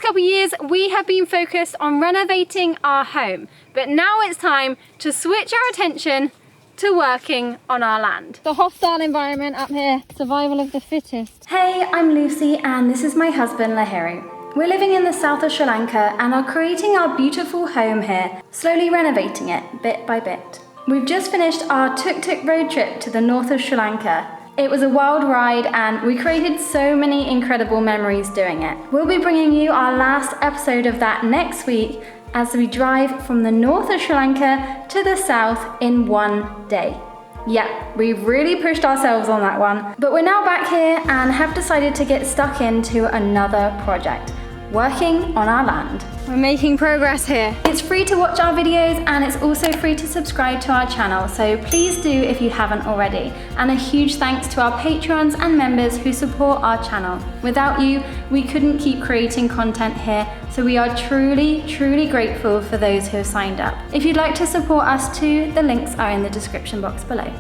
couple of years, we have been focused on renovating our home, but now it's time to switch our attention to working on our land. The hostile environment up here, survival of the fittest. Hey, I'm Lucy and this is my husband Lahiri. We're living in the south of Sri Lanka and are creating our beautiful home here, slowly renovating it bit by bit. We've just finished our Tuktuk Road Trip to the north of Sri Lanka. It was a wild ride and we created so many incredible memories doing it. We'll be bringing you our last episode of that next week as we drive from the north of Sri Lanka to the south in one day. Yeah, we've really pushed ourselves on that one. But we're now back here and have decided to get stuck into another project, working on our land. We're making progress here. It's free to watch our videos and it's also free to subscribe to our channel, so please do if you haven't already. And a huge thanks to our patrons and members who support our channel. Without you, we couldn't keep creating content here, so we are truly, truly grateful for those who have signed up. If you'd like to support us too, the links are in the description box below.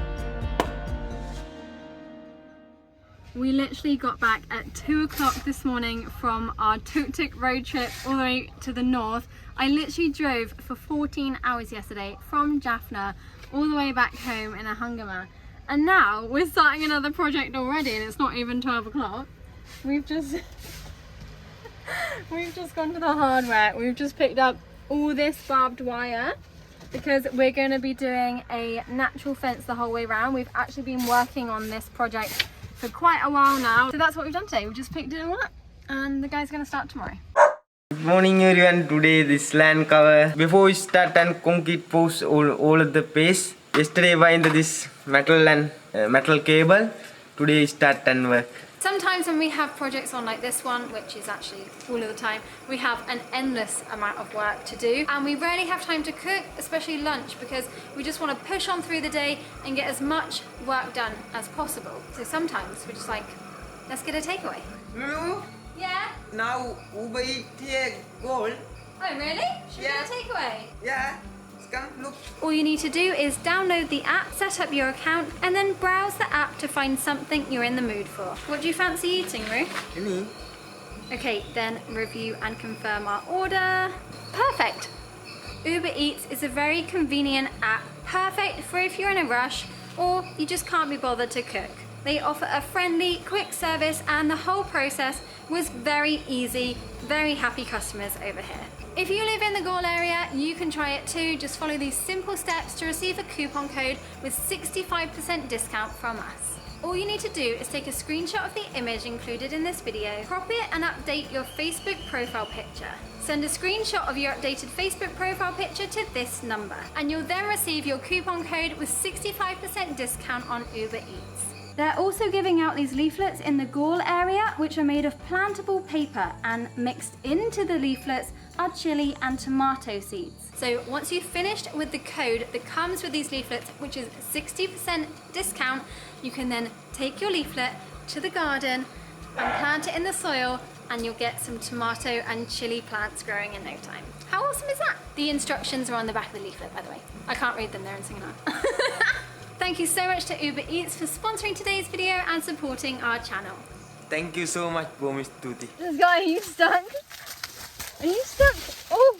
We literally got back at 2 o'clock this morning from our Tuktuk road trip all the way to the north. I literally drove for 14 hours yesterday from Jaffna all the way back home in a hungama. And now we're starting another project already and it's not even 12 o'clock. We've just gone to the hardware. We've just picked up all this barbed wire because we're going to be doing a natural fence the whole way around. We've actually been working on this project for quite a while now. So that's what we've done today. We've just picked it all up and the guy's going to start tomorrow. Good morning everyone. Today this land cover. Before we start and concrete post all of the paste. Yesterday I into this metal and metal cable. Today start and work. Sometimes when we have projects on like this one, which is actually all of the time, we have an endless amount of work to do and we rarely have time to cook, especially lunch, because we just want to push on through the day and get as much work done as possible. So sometimes we're just like, let's get a takeaway. No. Yeah? Now Uber Eats here gold. Oh really? Should we get a takeaway? Yeah. Come look. All you need to do is download the app, set up your account, and then browse the app to find something you're in the mood for. What do you fancy eating, Roo? Any? Okay, then review and confirm our order. Perfect. Uber Eats is a very convenient app, perfect for if you're in a rush or you just can't be bothered to cook. They offer a friendly, quick service and the whole process was very easy. Very happy customers over here. If you live in the Galle area, you can try it too. Just follow these simple steps to receive a coupon code with 65% discount from us. All you need to do is take a screenshot of the image included in this video, crop it and update your Facebook profile picture. Send a screenshot of your updated Facebook profile picture to this number and you'll then receive your coupon code with 65% discount on Uber Eats. They're also giving out these leaflets in the Galle area which are made of plantable paper, and mixed into the leaflets are chili and tomato seeds. So once you've finished with the code that comes with these leaflets, which is 60% discount, you can then take your leaflet to the garden and plant it in the soil and you'll get some tomato and chili plants growing in no time. How awesome is that? The instructions are on the back of the leaflet, by the way. I can't read them, they're in Sinhala. Thank you so much to Uber Eats for sponsoring today's video and supporting our channel. Thank you so much, Miss Tuti. This guy, are you stuck? Are you stuck? Oh!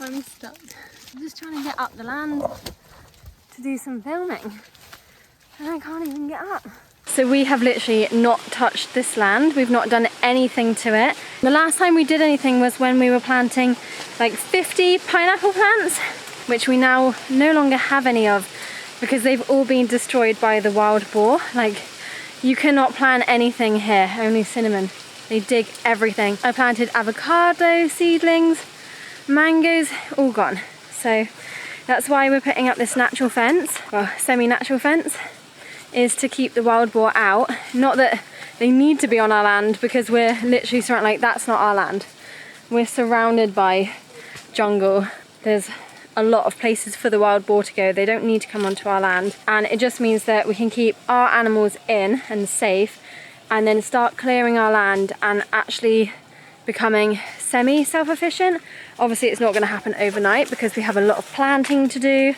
I'm stuck. I'm just trying to get up the land to do some filming and I can't even get up. So we have literally not touched this land. We've not done anything to it. The last time we did anything was when we were planting like 50 pineapple plants, which we now no longer have any of because they've all been destroyed by the wild boar. Like, you cannot plant anything here, only cinnamon. They dig everything. I planted avocado seedlings, mangoes, all gone. So that's why we're putting up this natural fence, well, semi-natural fence, is to keep the wild boar out. Not that they need to be on our land because we're literally surrounded, like that's not our land. We're surrounded by jungle. There's a lot of places for the wild boar to go. They don't need to come onto our land. And it just means that we can keep our animals in and safe and then start clearing our land and actually becoming semi-self-efficient. Obviously it's not going to happen overnight because we have a lot of planting to do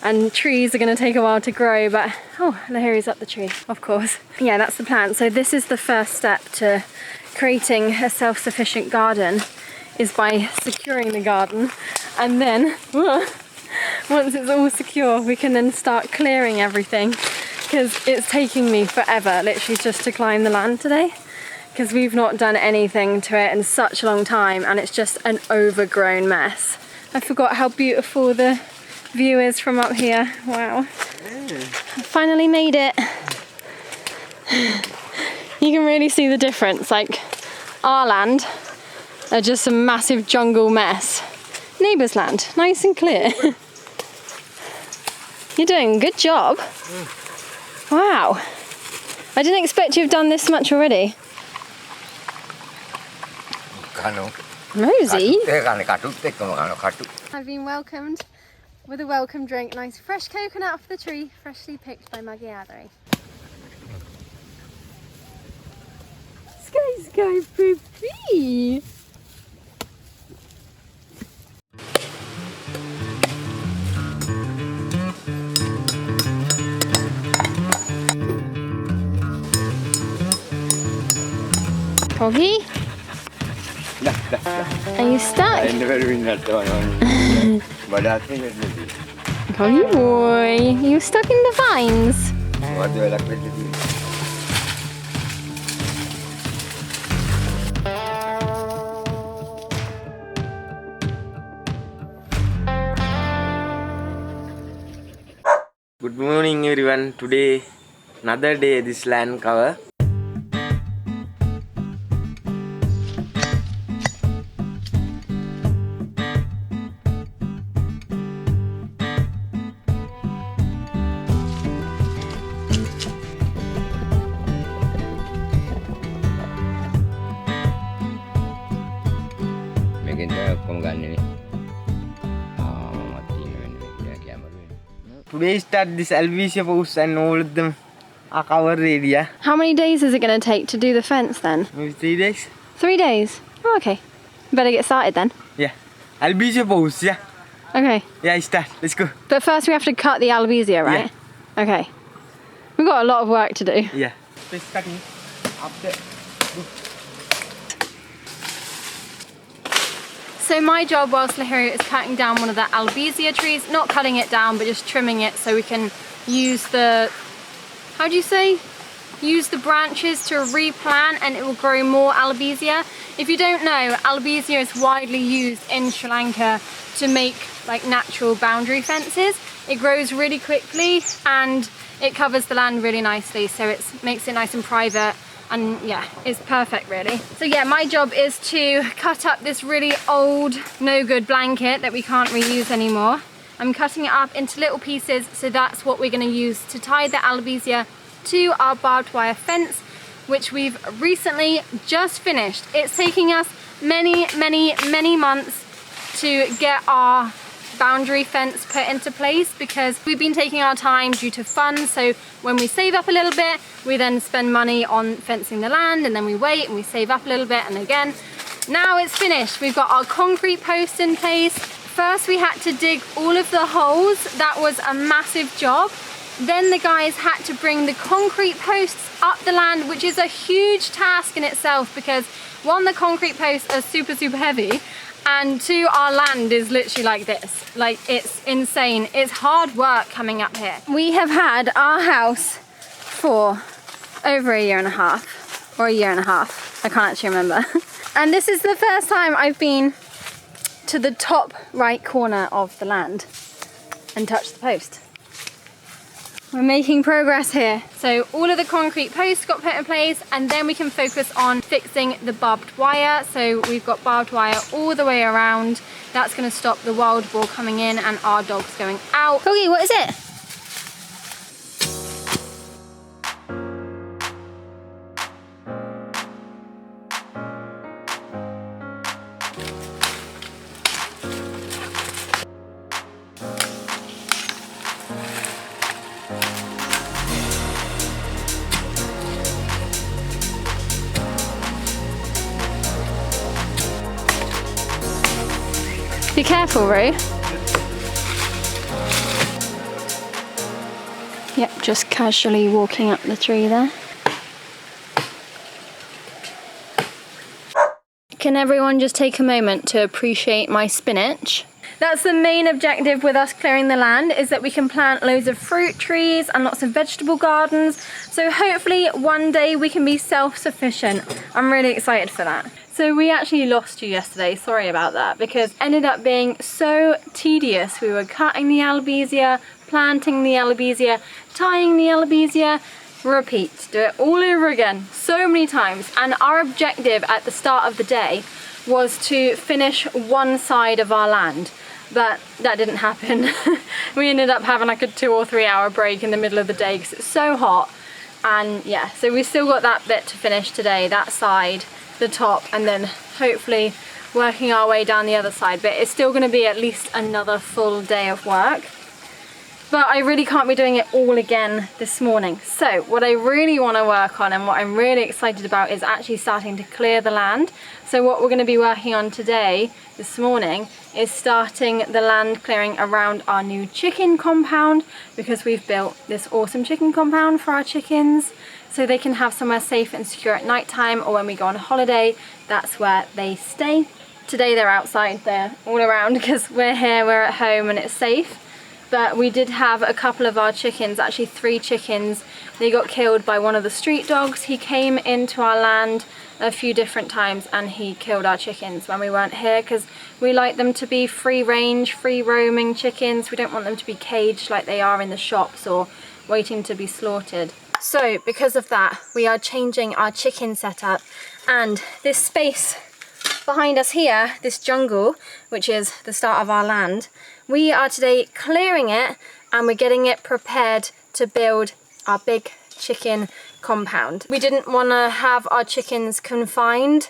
and trees are going to take a while to grow, but oh, Lahiri's up the tree, of course. Yeah, that's the plan. So this is the first step to creating a self-sufficient garden is by securing the garden, and then once it's all secure we can then start clearing everything, because it's taking me forever literally just to climb the land today, because we've not done anything to it in such a long time and it's just an overgrown mess. I forgot how beautiful the view is from up here. Wow. I finally made it. You can really see the difference, like our land are just a massive jungle mess. Neighbour's land, nice and clear. You're doing a good job. Wow. I didn't expect you've done this much already. Rosie? I've been welcomed with a welcome drink. Nice fresh coconut off the tree, freshly picked by Muggy Athery. Sky, baby! Poggy? Are you stuck? I never been that one. But I think it will be. Poggy boy, you stuck in the vines. What do I like to do? Good morning everyone. Today another day this land cover. Today start this Alvesia house and all of them are covered area. How many days is it going to take to do the fence then? Maybe 3 days. 3 days? Oh, okay. Better get started then. Yeah. Alvesia house, yeah. Okay. Yeah, start. Let's go. But first we have to cut the Alvesia, right? Yeah. Okay. We've got a lot of work to do. Yeah. Let's cutting. After. So my job whilst Lahiri is cutting down one of the Alvesia trees, not cutting it down but just trimming it so we can use the, how do you say? Use the branches to replant and it will grow more Alvesia. If you don't know, Alvesia is widely used in Sri Lanka to make like natural boundary fences. It grows really quickly and it covers the land really nicely, so it makes it nice and private. And yeah, it's perfect really. So yeah, my job is to cut up this really old, no good blanket that we can't reuse anymore. I'm cutting it up into little pieces, so that's what we're gonna use to tie the Alvesia to our barbed wire fence, which we've recently just finished. It's taking us many months to get our boundary fence put into place because we've been taking our time due to funds. So when we save up a little bit, we then spend money on fencing the land, and then we wait and we save up a little bit, and again, now it's finished. We've got our concrete posts in place. First we had to dig all of the holes. That was a massive job. Then the guys had to bring the concrete posts up the land, which is a huge task in itself because one, the concrete posts are super heavy, and two, our land is literally like this. Like, it's insane. It's hard work coming up here. We have had our house for over a year and a half, or a year and a half. I can't actually remember. And this is the first time I've been to the top right corner of the land and touched the post. We're making progress here. So all of the concrete posts got put in place, and then we can focus on fixing the barbed wire. So we've got barbed wire all the way around. That's gonna stop the wild boar coming in and our dogs going out. Poggy, what is it? Be careful, Roo. Yep, just casually walking up the tree there. Can everyone just take a moment to appreciate my spinach? That's the main objective with us clearing the land, is that we can plant loads of fruit trees and lots of vegetable gardens. So hopefully one day we can be self-sufficient. I'm really excited for that. So we actually lost you yesterday, sorry about that, because it ended up being so tedious. We were cutting the albisia, planting the albisia, tying the albisia, repeat, do it all over again so many times. And our objective at the start of the day was to finish one side of our land, but that didn't happen. We ended up having like a 2 or 3 hour break in the middle of the day because it's so hot. And yeah, so we still got that bit to finish today, that side, the top, and then hopefully working our way down the other side. But it's still going to be at least another full day of work. But I really can't be doing it all again this morning. So what I really want to work on and what I'm really excited about is actually starting to clear the land. So what we're going to be working on today, this morning, is starting the land clearing around our new chicken compound, because we've built this awesome chicken compound for our chickens so they can have somewhere safe and secure at night time, or when we go on holiday, that's where they stay. Today they're outside, they're all around because we're here, we're at home and it's safe. But we did have a couple of our chickens, actually 3 chickens. They got killed by one of the street dogs. He came into our land a few different times and he killed our chickens when we weren't here, because we like them to be free range, free roaming chickens. We don't want them to be caged like they are in the shops or waiting to be slaughtered. So because of that, we are changing our chicken setup, and this space behind us here, this jungle, which is the start of our land, we are today clearing it and we're getting it prepared to build our big chicken compound. We didn't want to have our chickens confined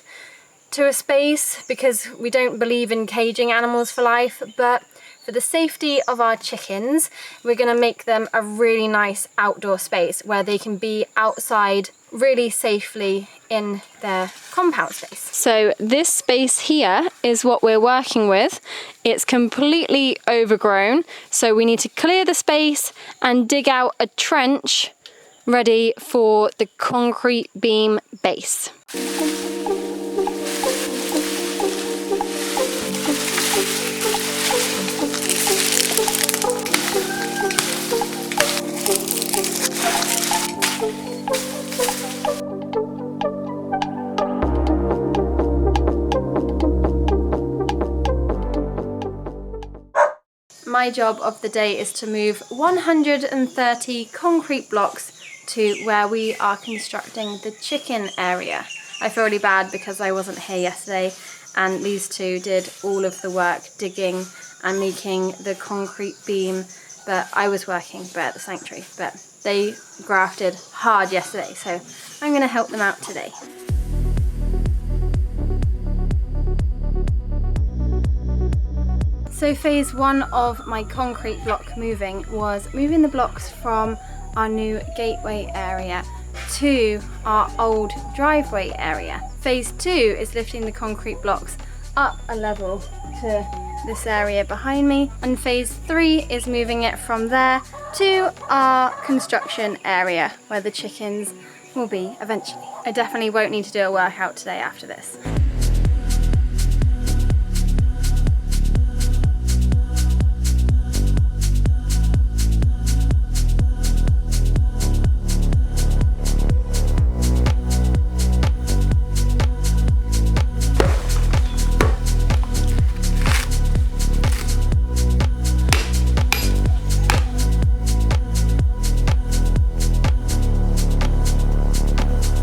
to a space because we don't believe in caging animals for life, but for the safety of our chickens, we're going to make them a really nice outdoor space where they can be outside really safely in their compound space. So this space here is what we're working with. It's completely overgrown, so we need to clear the space and dig out a trench ready for the concrete beam base. My job of the day is to move 130 concrete blocks to where we are constructing the chicken area. I feel really bad because I wasn't here yesterday and these two did all of the work digging and making the concrete beam, but I was working at the sanctuary, but they grafted hard yesterday, so I'm going to help them out today. So phase 1 of my concrete block moving was moving the blocks from our new gateway area to our old driveway area. Phase 2 is lifting the concrete blocks up a level to this area behind me, and phase 3 is moving it from there to our construction area where the chickens will be eventually. I definitely won't need to do a workout today after this.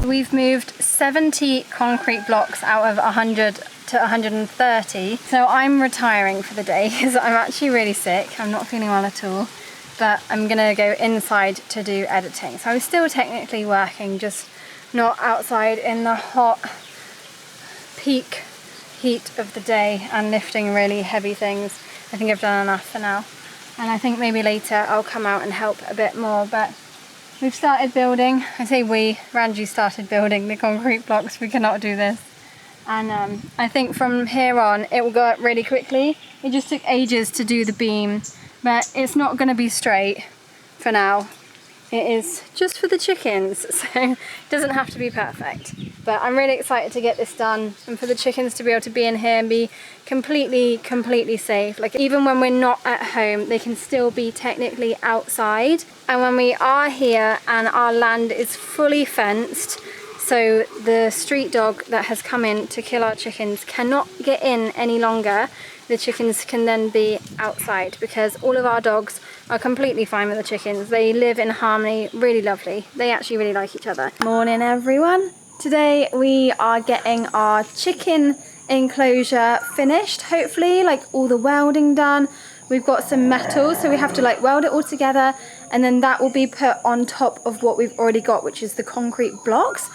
We've moved 70 concrete blocks out of 100 to 130. So I'm retiring for the day because I'm actually really sick. I'm not feeling well at all, but I'm gonna go inside to do editing. So I'm still technically working, just not outside in the hot peak heat of the day and lifting really heavy things. I think I've done enough for now. And I think maybe later I'll come out and help a bit more, but we've started building. I say we, Ranju started building the concrete blocks. We cannot do this. And I think from here on it will go up really quickly. It just took ages to do the beam, but it's not going to be straight for now. It is just for the chickens, so it doesn't have to be perfect. But I'm really excited to get this done and for the chickens to be able to be in here and be completely safe. Like even when we're not at home, they can still be technically outside. And when we are here and our land is fully fenced, so the street dog that has come in to kill our chickens cannot get in any longer, the chickens can then be outside because all of our dogs are completely fine with the chickens. They live in harmony, really lovely. They actually really like each other. Morning everyone. Today we are getting our chicken enclosure finished, hopefully, like all the welding done. We've got some metal, so we have to like weld it all together, and then that will be put on top of what we've already got, which is the concrete blocks.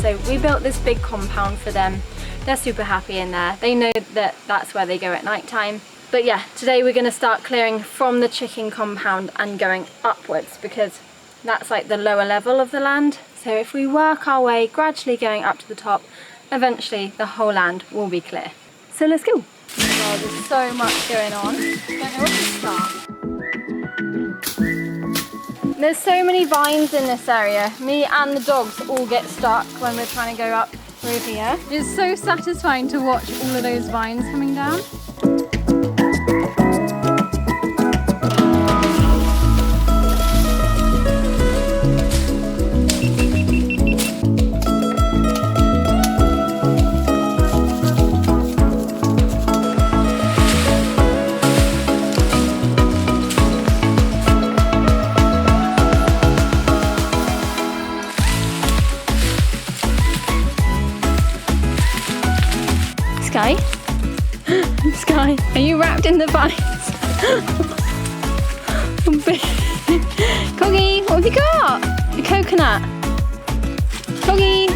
So we built this big compound for them. They're super happy in there. They know that that's where they go at night time. But yeah, today we're going to start clearing from the chicken compound and going upwards because that's like the lower level of the land. So if we work our way gradually going up to the top, eventually the whole land will be clear. So let's go. Oh, there's so much going on. I don't know where to start. There's so many vines in this area. Me and the dogs all get stuck when we're trying to go up through here. It's so satisfying to watch all of those vines coming down. Sky? Sky, are you wrapped in the vines? Coggy, what have you got? A coconut. Coggy.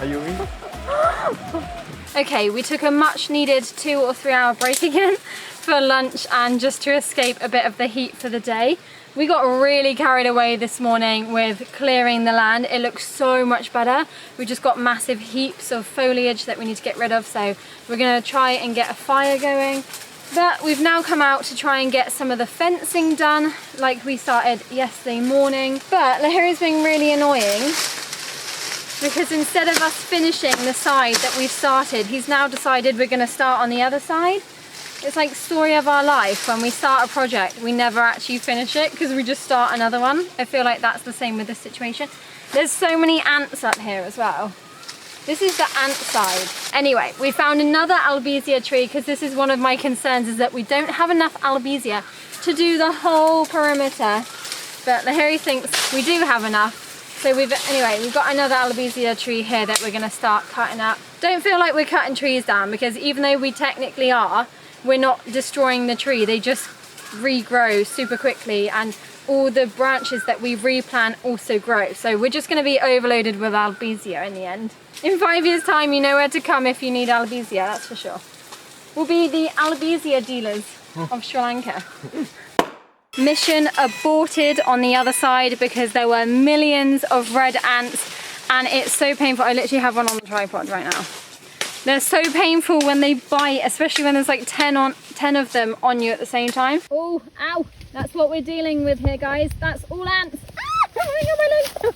Are you in? Okay, we took a much needed 2 or 3 hour break again for lunch and just to escape a bit of the heat for the day. We got really carried away this morning with clearing the land. It looks so much better. We just got massive heaps of foliage that we need to get rid of, so we're gonna try and get a fire going. But we've now come out to try and get some of the fencing done like we started yesterday morning. But Lahiri's being really annoying because instead of us finishing the side that we've started, he's now decided we're going to start on the other side. It's like story of our life. When we start a project, we never actually finish it because we just start another one. I feel like that's the same with this situation. There's so many ants up here as well. This is the ant side. Anyway, we found another albizia tree because this is one of my concerns, is that we don't have enough albizia to do the whole perimeter. But Lahiri thinks we do have enough. So we've got another albizia tree here that we're gonna start cutting up. Don't feel like we're cutting trees down because even though we technically are, we're not destroying the tree. They just regrow super quickly and all the branches that we replant also grow. So we're just gonna be overloaded with albizia in the end. In 5 years time, you know where to come if you need albizia, that's for sure. We'll be the albizia dealers of Sri Lanka. Mission aborted on the other side because there were millions of red ants and it's so painful. I literally have one on the tripod right now. They're so painful when they bite, especially when there's like 10 of them on you at the same time. Oh, ow. That's what we're dealing with here, guys. That's all ants. Ah, oh my leg.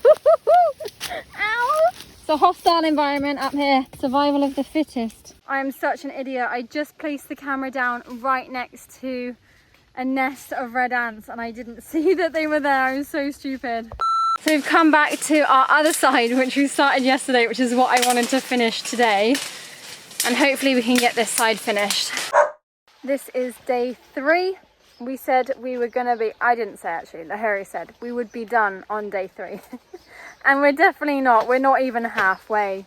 Ow. It's a hostile environment up here. Survival of the fittest. I am such an idiot. I just placed the camera down right next to a nest of red ants and I didn't see that they were there. I was so stupid. So we've come back to our other side, which we started yesterday, which is what I wanted to finish today. And hopefully we can get this side finished. This is day 3. We said we were gonna be, I didn't say actually, Lahiri said we would be done on day 3. And we're definitely not, we're not even halfway.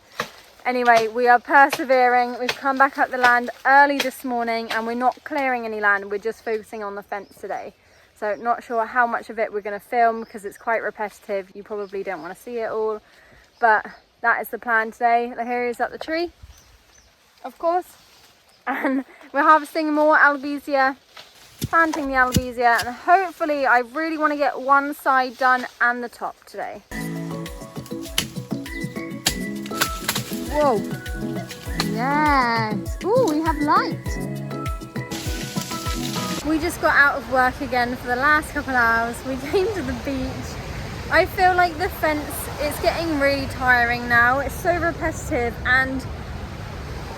Anyway, we are persevering. We've come back up the land early this morning and we're not clearing any land, we're just focusing on the fence today. So not sure how much of it we're going to film because it's quite repetitive. You probably don't want to see it all. But that is the plan today. Lahiri is up the tree, of course. And we're harvesting more albizia, planting the albizia. And hopefully I really want to get one side done and the top today. Whoa. Yes. Ooh, we have light. We just got out of work again for the last couple of hours. We came to the beach. I feel like the fence, it's getting really tiring now. It's so repetitive and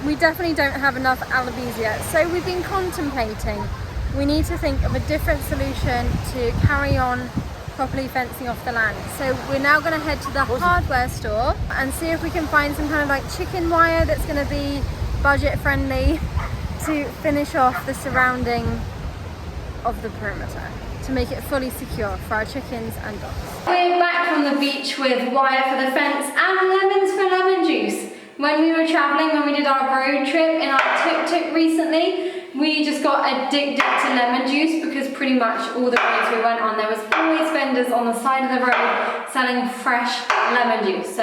we definitely don't have enough albizia. So we've been contemplating. We need to think of a different solution to carry on properly fencing off the land. So we're now going to head to the hardware store and see if we can find some kind of like chicken wire that's going to be budget friendly to finish off the surrounding of the perimeter to make it fully secure for our chickens and dogs. We're back from the beach with wire for the fence and lemons for lemon juice. When we were traveling, when we did our road trip in our tuk-tuk recently, we just got addicted to lemon juice because pretty much all the roads we went on, there was always vendors on the side of the road selling fresh lemon juice. So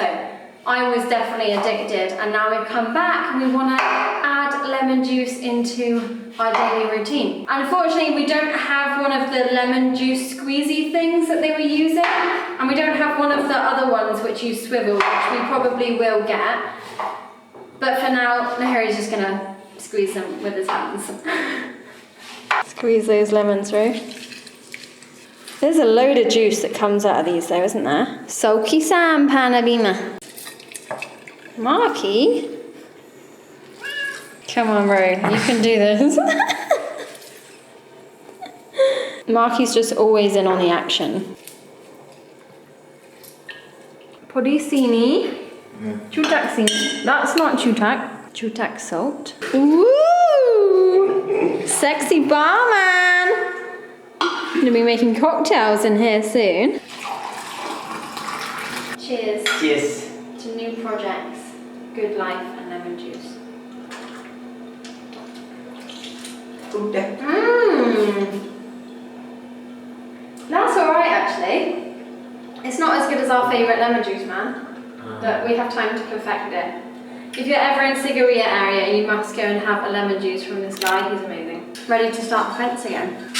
I was definitely addicted, and now we've come back and we want to add lemon juice into our daily routine. Unfortunately, we don't have one of the lemon juice squeezy things that they were using, and we don't have one of the other ones which you swivel, which we probably will get. But for now, Lahiri's just gonna squeeze them with his hands. Squeeze those lemons through. There's a load of juice that comes out of these though, isn't there? Sulky Sam Panabima. Marky? Come on, bro, you can do this. Marky's just always in on the action. Podicini. Chutaksini. That's not chutak. Chutak salt. Woo! Sexy barman! Gonna be making cocktails in here soon. Cheers. Cheers. To new projects, good life and lemon juice. That's alright actually. It's not as good as our favourite lemon juice man, but we have time to perfect it. If you're ever in Sigiriya area, you must go and have a lemon juice from this guy, he's amazing. Ready to start the fence again.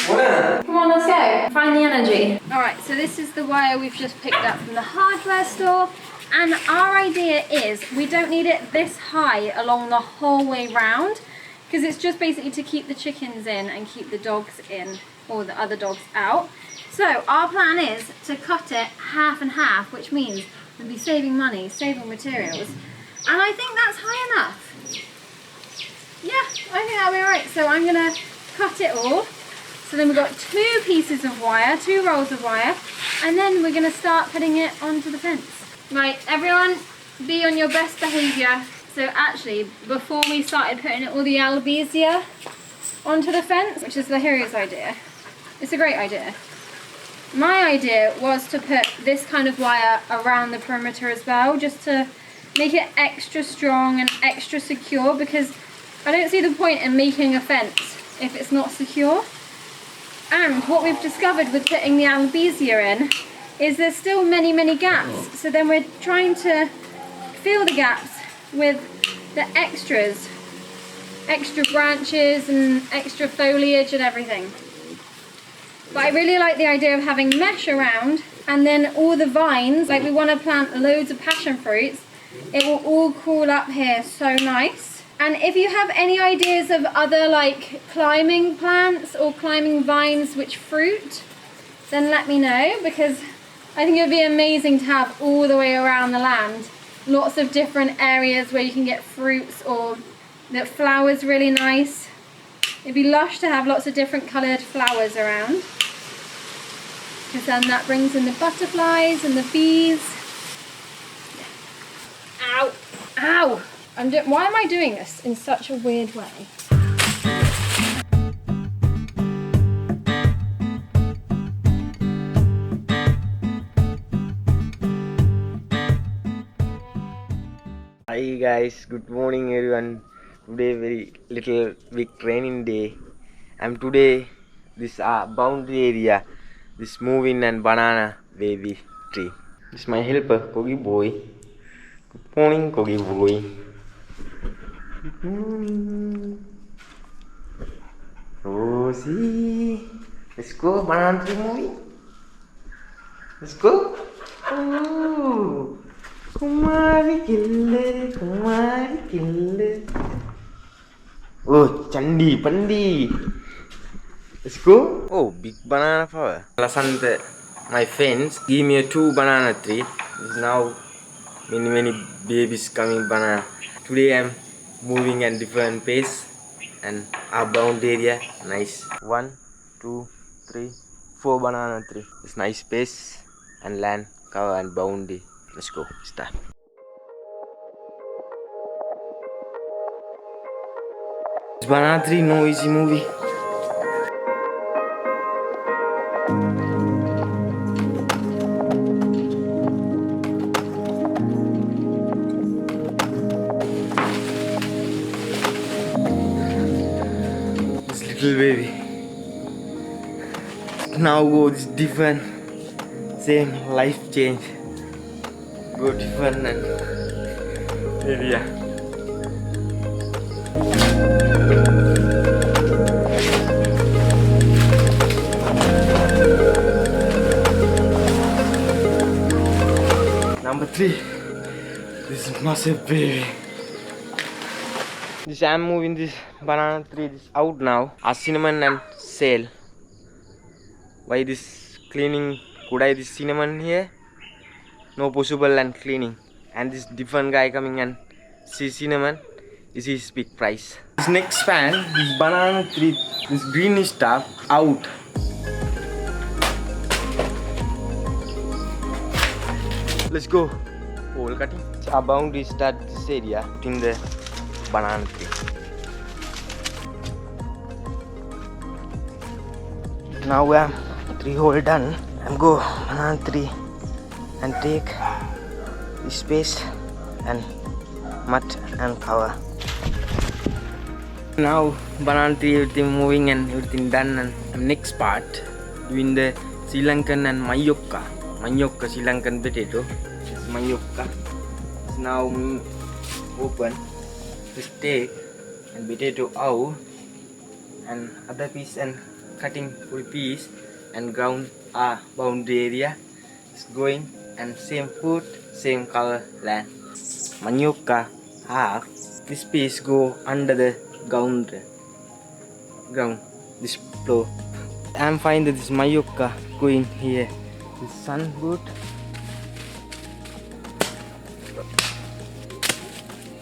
Come on, let's go. Find the energy. Alright, so this is the wire we've just picked up from the hardware store. And our idea is we don't need it this high along the whole way round, because it's just basically to keep the chickens in and keep the dogs in, or the other dogs out. So our plan is to cut it half and half, which means we'll be saving money, saving materials. And I think that's high enough. Yeah, I think that'll be alright. So I'm gonna cut it all. So then we've got 2 pieces of wire, 2 rolls of wire, and then we're gonna start putting it onto the fence. Right, everyone, be on your best behaviour. So actually, before we started putting all the albizia onto the fence, which is Lahiri's idea, it's a great idea. My idea was to put this kind of wire around the perimeter as well, just to make it extra strong and extra secure, because I don't see the point in making a fence if it's not secure. And what we've discovered with putting the albizia in is there's still many gaps. So then we're trying to fill the gaps with the extras, extra branches and extra foliage and everything. But I really like the idea of having mesh around, and then all the vines, like we want to plant loads of passion fruits, it will all crawl up here so nice. And if you have any ideas of other like climbing plants or climbing vines which fruit, then let me know, because I think it would be amazing to have all the way around the land lots of different areas where you can get fruits or that flowers really nice. It'd be lush to have lots of different coloured flowers around. because then that brings in the butterflies and the bees. Ow! Ow! Why am I doing this in such a weird way? Hi guys, good morning everyone. Today very little big raining day. I'm today this boundary area, this moving and banana baby tree. This is my helper, Kogi boy. Good morning, Kogi boy. Good morning. Rosie. Let's go, banana tree moving. Let's go. Oh. Kumari kille. Oh, Chandi, Pandi. Let's go. Oh, big banana flower. Lasante, my friends, give me a 2 banana tree. There's now many babies coming banana. Today I'm moving at different pace and our bound area nice. 1, 2, 3, 4 banana tree. It's nice pace and land cover and boundary. Let's go, start. This banana tree, no easy movie. This little baby. Now go this different, same life change. Go different and area. Number 3. This is massive baby. This I'm moving this banana tree this out now. A cinnamon and sale. Why this cleaning? Could I this cinnamon here? No possible and cleaning. And this different guy coming and see cinnamon. This is big price. This next fan, this banana tree, this green stuff out. Let's go. Hole cutting. Our boundary start this area in the banana tree. Now we have 3 hole done. I'm go banana tree and take this space and mud and cover. Now banana tree everything moving and everything done, and next part doing the Sri Lankan and Mayokka Sri Lankan potato. This is Mayokka. It's now open. This take and potato out and other piece and cutting full piece and ground boundary area is going and same food, same color land. Mayokka half. This piece go under the ground. This floor. I'm finding this Mayokka going here. This sun boot.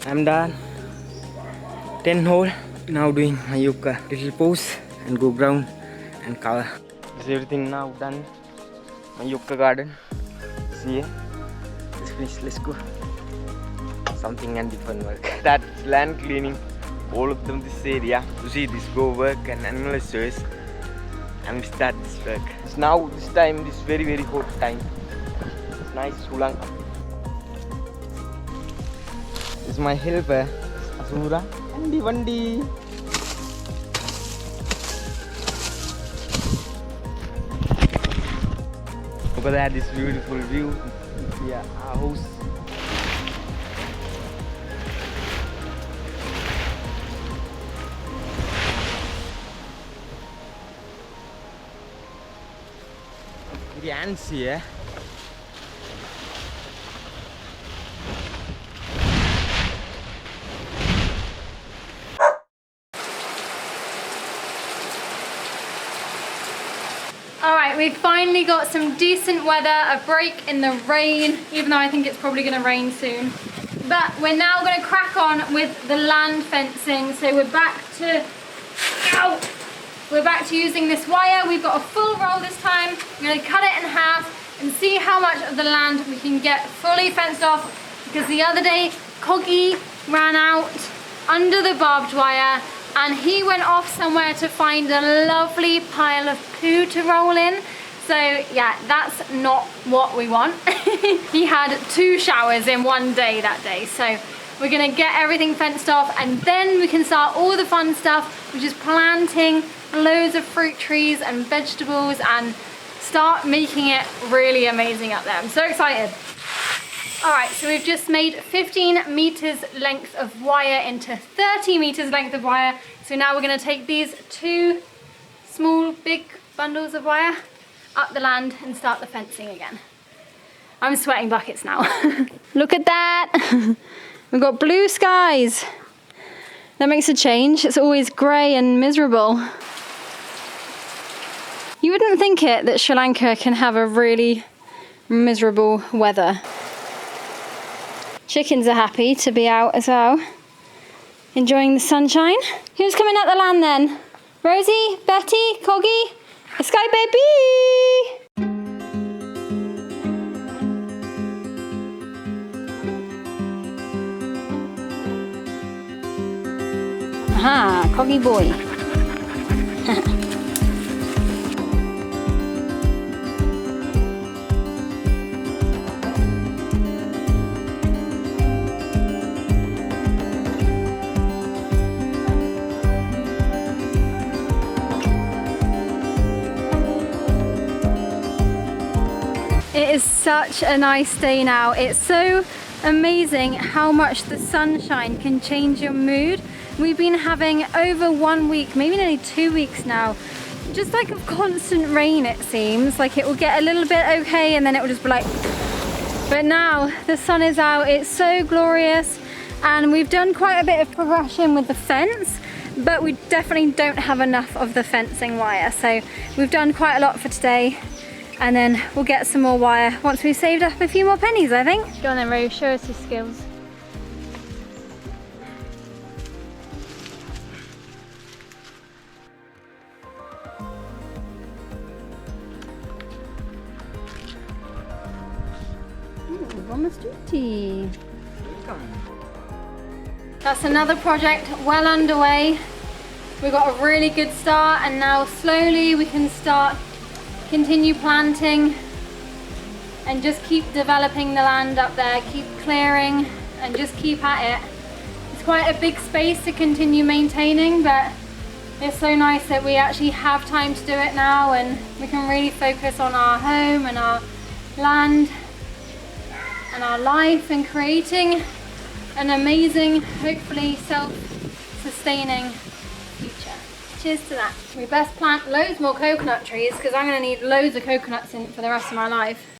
I'm done. 10 hole. Now doing Mayokka little pose and go ground and cover. This everything now done. Mayokka garden. See here. Let's finish. Let's go. Something and different work. That's land cleaning. All of them this area. To see this go work and analysis. And we start this work. It's now this time, this very hot time. It's nice Sulang. This is my helper, Asura. Vandi. Look at that, this beautiful view. Yeah, our house. The ants here. Alright, we finally got some decent weather, a break in the rain, even though I think it's probably going to rain soon. But we're now going to crack on with the land fencing. So we're back to we're back to using this wire. We've got a full roll this time. We're gonna cut it in half and see how much of the land we can get fully fenced off, because the other day, Coggy ran out under the barbed wire and he went off somewhere to find a lovely pile of poo to roll in. So yeah, that's not what we want. He had 2 showers in one day that day. So we're gonna get everything fenced off and then we can start all the fun stuff, which is planting loads of fruit trees and vegetables and start making it really amazing up there. I'm so excited. All right, so we've just made 15 meters length of wire into 30 meters length of wire. So now we're gonna take these 2 small, big bundles of wire up the land and start the fencing again. I'm sweating buckets now. Look at that. We've got blue skies. That makes a change. It's always grey and miserable. You wouldn't think it that Sri Lanka can have a really miserable weather. Chickens are happy to be out as well, enjoying the sunshine. Who's coming up the land then? Rosie, Betty, Coggy, Sky Baby! Aha, Coggy boy. It is such a nice day now. It's so amazing how much the sunshine can change your mood. We've been having over 1 week, maybe nearly 2 weeks now, just like a constant rain it seems. Like it will get a little bit okay and then it will just be like, but now the sun is out, it's so glorious. And we've done quite a bit of progression with the fence, but we definitely don't have enough of the fencing wire. So we've done quite a lot for today. And then we'll get some more wire once we've saved up a few more pennies, I think. Go on then, Rose, show us your skills. Ooh, almost duty. That's another project well underway. We've got a really good start and now slowly we can start continue planting and just keep developing the land up there, keep clearing and just keep at it. It's quite a big space to continue maintaining, but it's so nice that we actually have time to do it now and we can really focus on our home and our land and our life and creating an amazing, hopefully self-sustaining future. Cheers to that. We best plant loads more coconut trees because I'm going to need loads of coconuts in for the rest of my life.